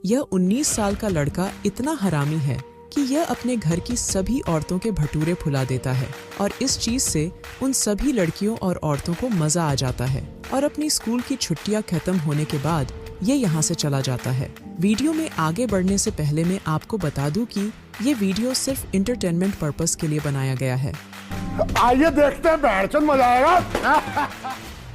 यह 19 साल का लड़का इतना हरामी है कि यह अपने घर की सभी औरतों के भटूरे फुला देता है और इस चीज से उन सभी लड़कियों और औरतों को मजा आ जाता है और अपनी स्कूल की छुट्टियां खत्म होने के बाद ये यहाँ से चला जाता है। वीडियो में आगे बढ़ने से पहले मैं आपको बता दूं कि ये वीडियो सिर्फ इंटरटेनमेंट पर्पस के लिए बनाया गया है। आइए देखते हैं, बैठचंद मजा आएगा।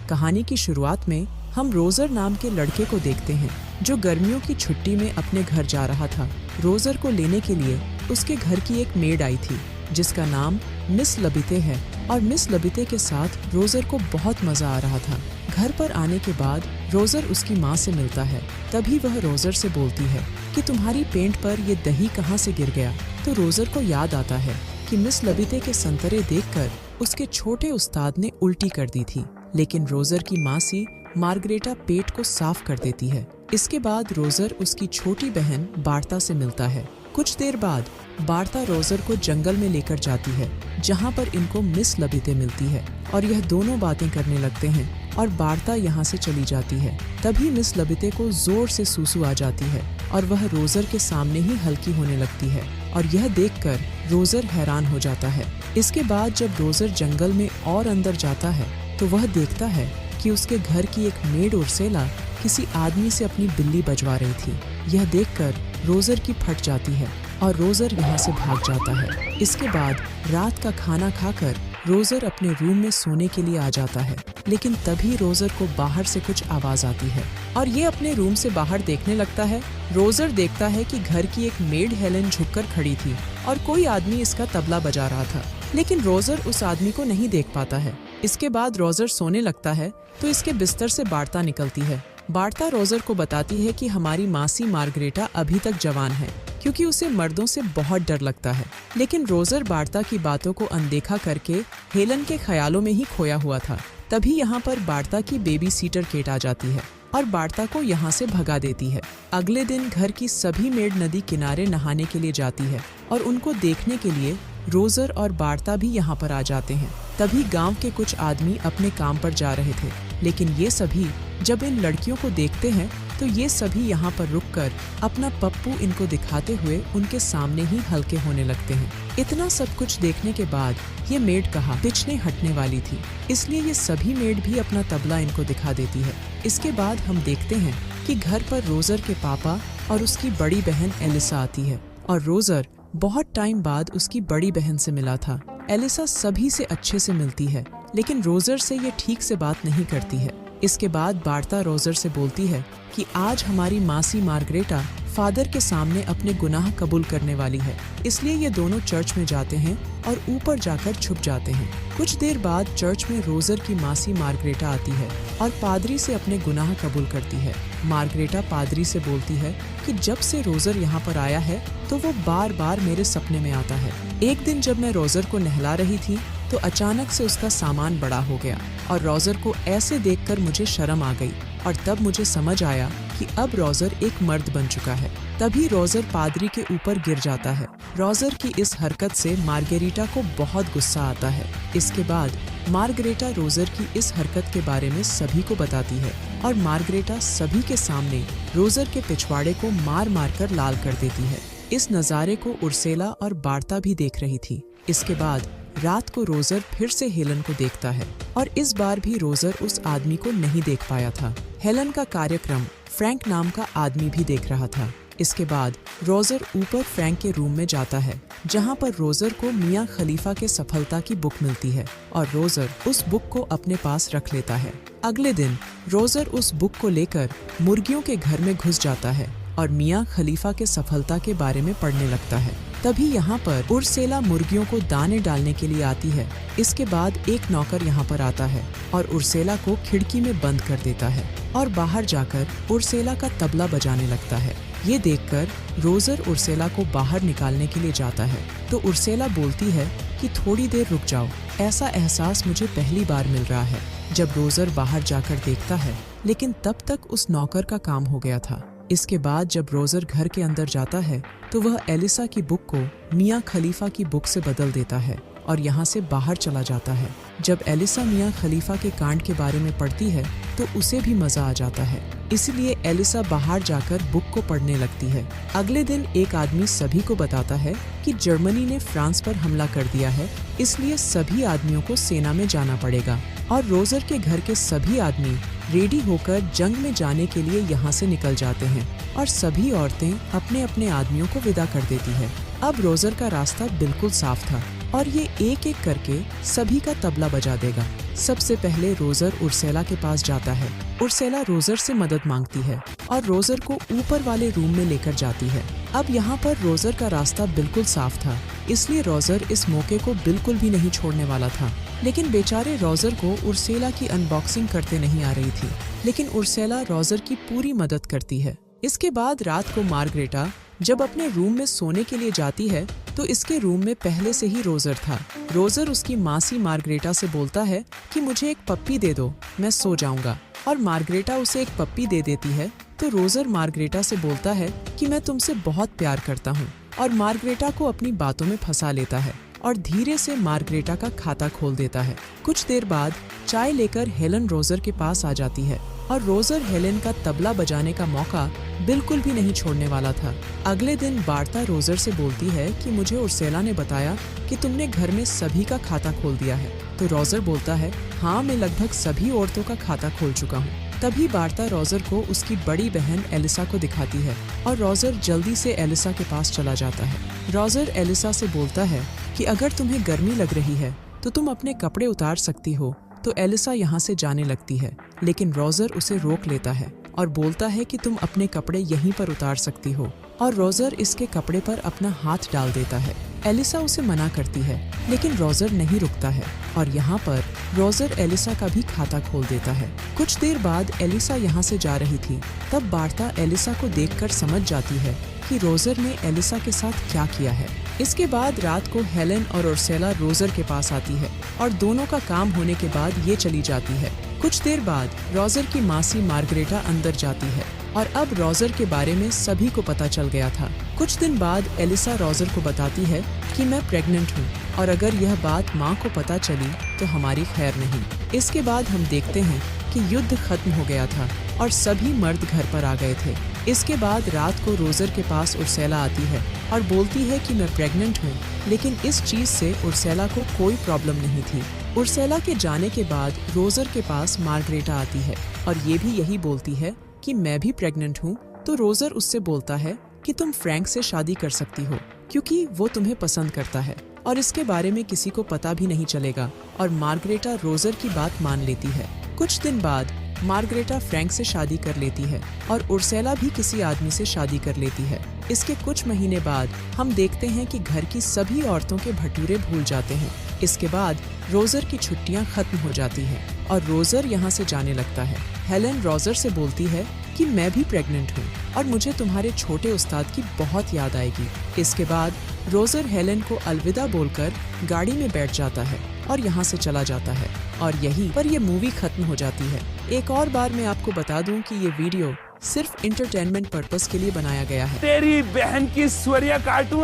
कहानी की शुरुआत में हम रोजर नाम के लड़के को देखते हैं जो गर्मियों की छुट्टी में अपने घर जा रहा था। रोजर को लेने के लिए उसके घर की एक मेड आई थी जिसका नाम मिस लबिते है और मिस लबिते के साथ रोजर को बहुत मजा आ रहा था। घर पर आने के बाद रोजर उसकी माँ से मिलता है। तभी वह रोजर से बोलती है कि तुम्हारी पेंट पर ये दही कहाँ से गिर गया। तो रोजर को याद आता है कि मिस लबिते के संतरे देखकर उसके छोटे उस्ताद ने उल्टी कर दी थी, लेकिन रोजर की मासी मार्गरेटा पेट को साफ कर देती है। इसके बाद रोजर उसकी छोटी बहन बार्ता से मिलता है। कुछ देर बाद बार्ता रोजर को जंगल में लेकर जाती है जहाँ पर इनको मिस लबिते मिलती है और यह दोनों बातें करने लगते हैं और बार्ता यहाँ से चली जाती है। तभी मिस लबिते को जोर से सूसू आ जाती है और वह रोजर के सामने ही हल्की होने लगती है और यह देखकर रोजर हैरान हो जाता है। इसके बाद जब रोजर जंगल में और अंदर जाता है तो वह देखता है कि उसके घर की एक मेड उर्सेला किसी आदमी से अपनी बिल्ली बजवा रही थी। यह देखकर रोजर की फट जाती है और रोजर यहाँ से भाग जाता है। इसके बाद रात का खाना खाकर रोजर अपने रूम में सोने के लिए आ जाता है, लेकिन तभी रोजर को बाहर से कुछ आवाज आती है और ये अपने रूम से बाहर देखने लगता है। रोजर देखता है कि घर की एक मेड हेलन झुककर खड़ी थी और कोई आदमी इसका तबला बजा रहा था, लेकिन रोजर उस आदमी को नहीं देख पाता है। इसके बाद रोजर सोने लगता है तो इसके बिस्तर से बार्ता निकलती है। बार्ता रोजर को बताती है कि हमारी मासी मार्गरेटा अभी तक जवान है क्योंकि उसे मर्दों से बहुत डर लगता है, लेकिन रोजर बार्ता की बातों को अनदेखा करके हेलन के ख्यालों में ही खोया हुआ था। तभी यहाँ पर बार्ता की बेबी सीटर केट आ जाती है और बार्ता को यहाँ से भगा देती है। अगले दिन घर की सभी मेड नदी किनारे नहाने के लिए जाती है और उनको देखने के लिए रोजर और बार्ता भी यहाँ पर आ जाते हैं। तभी गांव के कुछ आदमी अपने काम पर जा रहे थे, लेकिन ये सभी जब इन लड़कियों को देखते हैं तो ये सभी यहाँ पर रुककर अपना पप्पू इनको दिखाते हुए उनके सामने ही हल्के होने लगते हैं। इतना सब कुछ देखने के बाद ये मेड कहाँ पिछने हटने वाली थी, इसलिए ये सभी मेड भी अपना तबला इनको दिखा देती है। इसके बाद हम देखते हैं कि घर पर रोजर के पापा और उसकी बड़ी बहन एलिसा आती है और रोजर बहुत टाइम बाद उसकी बड़ी बहन से मिला था। एलिसा सभी से अच्छे से मिलती है, लेकिन रोजर से ये ठीक से बात नहीं करती है। इसके बाद बार्ता रोजर से बोलती है कि आज हमारी मासी मार्गरेटा फादर के सामने अपने गुनाह कबूल करने वाली है, इसलिए ये दोनों चर्च में जाते हैं और ऊपर जाकर छुप जाते हैं। कुछ देर बाद चर्च में रोजर की मासी मार्गरेटा आती है और पादरी से अपने गुनाह कबूल करती है। मार्गरेटा पादरी से बोलती है कि जब से रोजर यहाँ पर आया है तो वो बार बार मेरे सपने में आता है। एक दिन जब मैं रोजर को नहला रही थी तो अचानक से उसका सामान बड़ा हो गया और रोजर को ऐसे देखकर मुझे शर्म आ गई और तब मुझे समझ आया कि अब रोजर एक मर्द बन चुका है। तभी रोजर पादरी के ऊपर गिर जाता है। रोजर की इस हरकत से मार्गरेटा को बहुत गुस्सा आता है। इसके बाद मार्गरेटा रोजर की इस हरकत के बारे में सभी को बताती है और मार्गरेटा सभी के सामने रोजर के पिछवाड़े को मार मार कर लाल कर देती है। इस नज़ारे को उर्सेला और बार्ता भी देख रही थी। इसके बाद रात को रोजर फिर से हेलन को देखता है और इस बार भी रोजर उस आदमी को नहीं देख पाया था। हेलन का कार्यक्रम फ्रैंक नाम का आदमी भी देख रहा था। इसके बाद रोजर ऊपर फ्रैंक के रूम में जाता है जहां पर रोजर को मियां खलीफा के सफलता की बुक मिलती है और रोजर उस बुक को अपने पास रख लेता है। अगले दिन रोजर उस बुक को लेकर मुर्गियों के घर में घुस जाता है और मियां खलीफा के सफलता के बारे में पढ़ने लगता है। तभी यहाँ पर उर्सेला मुर्गियों को दाने डालने के लिए आती है। इसके बाद एक नौकर यहाँ पर आता है और उर्सेला को खिड़की में बंद कर देता है और बाहर जाकर उर्सेला का तबला बजाने लगता है। ये देखकर रोजर उर्सेला को बाहर निकालने के लिए जाता है तो उर्सेला बोलती है कि थोड़ी देर रुक जाओ, ऐसा एहसास मुझे पहली बार मिल रहा है। जब रोजर बाहर जाकर देखता है, लेकिन तब तक उस नौकर का काम हो गया था। इसके बाद जब रोजर घर के अंदर जाता है तो वह एलिसा की बुक को मियां खलीफा की बुक से बदल देता है और यहाँ से बाहर चला जाता है। जब एलिसा मियां खलीफा के कांड के बारे में पढ़ती है तो उसे भी मजा आ जाता है। इसलिए एलिसा बाहर जाकर बुक को पढ़ने लगती है। अगले दिन एक आदमी सभी को बताता है कि जर्मनी ने फ्रांस पर हमला कर दिया है, इसलिए सभी आदमियों को सेना में जाना पड़ेगा। और रोजर के घर के सभी आदमी रेडी होकर जंग में जाने के लिए यहाँ से निकल जाते हैं और सभी औरतें अपने अपने आदमियों को विदा कर देती है। अब रोजर का रास्ता बिल्कुल साफ था और ये एक एक करके सभी का तबला बजा देगा। सबसे पहले रोजर उर्सेला के पास जाता है। उर्सेला रोजर से मदद मांगती है और रोजर को ऊपर वाले रूम में लेकर जाती है। अब यहाँ पर रोजर का रास्ता बिल्कुल साफ था, इसलिए रोजर इस मौके को बिल्कुल भी नहीं छोड़ने वाला था। लेकिन बेचारे रोजर को उर्सेला की अनबॉक्सिंग करते नहीं आ रही थी, लेकिन उर्सेला रोजर की पूरी मदद करती है। इसके बाद रात को मार्गरेटा जब अपने रूम में सोने के लिए जाती है तो इसके रूम में पहले से ही रोजर था। रोजर उसकी मासी मार्गरेटा से बोलता है कि मुझे एक पप्पी दे दो, मैं सो जाऊंगा। और मार्गरेटा उसे एक पप्पी दे देती है तो रोजर मार्गरेटा से बोलता है कि मैं तुमसे बहुत प्यार करता हूँ, और मार्गरेटा को अपनी बातों में फंसा लेता है और धीरे से मार्गरेटा का खाता खोल देता है। कुछ देर बाद चाय लेकर हेलन रोजर के पास आ जाती है और रोजर हेलेन का तबला बजाने का मौका बिल्कुल भी नहीं छोड़ने वाला था। अगले दिन बार्ता रोजर से बोलती है कि मुझे उर्सेला ने बताया कि तुमने घर में सभी का खाता खोल दिया है। तो रोजर बोलता है, हाँ, मैं लगभग सभी औरतों का खाता खोल चुका हूँ। तभी बार्ता रोजर को उसकी बड़ी बहन एलिसा को दिखाती है और रोजर जल्दी से एलिसा के पास चला जाता है। रोजर एलिसा से बोलता है कि अगर तुम्हें गर्मी लग रही है तो तुम अपने कपड़े उतार सकती हो। तो एलिसा यहाँ से जाने लगती है, लेकिन रोजर उसे रोक लेता है और बोलता है कि तुम अपने कपड़े यहीं पर उतार सकती हो, और रोजर इसके कपड़े पर अपना हाथ डाल देता है। एलिसा उसे मना करती है, लेकिन रोजर नहीं रुकता है और यहाँ पर रोजर एलिसा का भी खाता खोल देता है। कुछ देर बाद एलिसा यहाँ से जा रही थी, तब बार्ता एलिसा को देखकर समझ जाती है कि रोजर ने एलिसा के साथ क्या किया है। इसके बाद रात को हेलेन और उर्सेला रोजर के पास आती है और दोनों का काम होने के बाद ये चली जाती है। कुछ देर बाद रोजर की मासी मार्गरेटा अंदर जाती है और अब रोजर के बारे में सभी को पता चल गया था। कुछ दिन बाद एलिसा रोजर को बताती है कि मैं प्रेग्नेंट हूँ और अगर यह बात माँ को पता चली तो हमारी खैर नहीं। इसके बाद हम देखते हैं कि युद्ध खत्म हो गया था और सभी मर्द घर पर आ गए थे। इसके बाद रात को रोजर के पास उर्सेला आती है और बोलती है कि मैं प्रेग्नेंट हूँ, लेकिन इस चीज से उर्सेला को कोई प्रॉब्लम नहीं थी। उर्सेला के जाने के बाद रोजर के पास मार्गरेटा आती है और ये भी यही बोलती है कि मैं भी प्रेग्नेंट हूँ। तो रोजर उससे बोलता है कि तुम फ्रैंक से शादी कर सकती हो क्योंकि वो तुम्हें पसंद करता है और इसके बारे में किसी को पता भी नहीं चलेगा, और मार्गरेटा रोजर की बात मान लेती है। कुछ दिन बाद मार्गरेटा फ्रैंक से शादी कर लेती है और उर्सेला भी किसी आदमी से शादी कर लेती है। इसके कुछ महीने बाद हम देखते हैं कि घर की सभी औरतों के भटूरे भूल जाते हैं। इसके बाद रोजर की छुट्टियां खत्म हो जाती हैं और रोजर यहाँ से जाने लगता है। हेलेन रोजर से बोलती है कि मैं भी प्रेग्नेंट हूँ और मुझे तुम्हारे छोटे उस्ताद की बहुत याद आएगी। इसके बाद रोजर हेलेन को अलविदा बोलकर गाड़ी में बैठ जाता है और यहाँ से चला जाता है और यहीं पर ये मूवी खत्म हो जाती है। एक और बार मैं आपको बता दूं कि ये वीडियो सिर्फ इंटरटेनमेंट पर्पस के लिए बनाया गया है। तेरी बहन की स्वरिया काटूं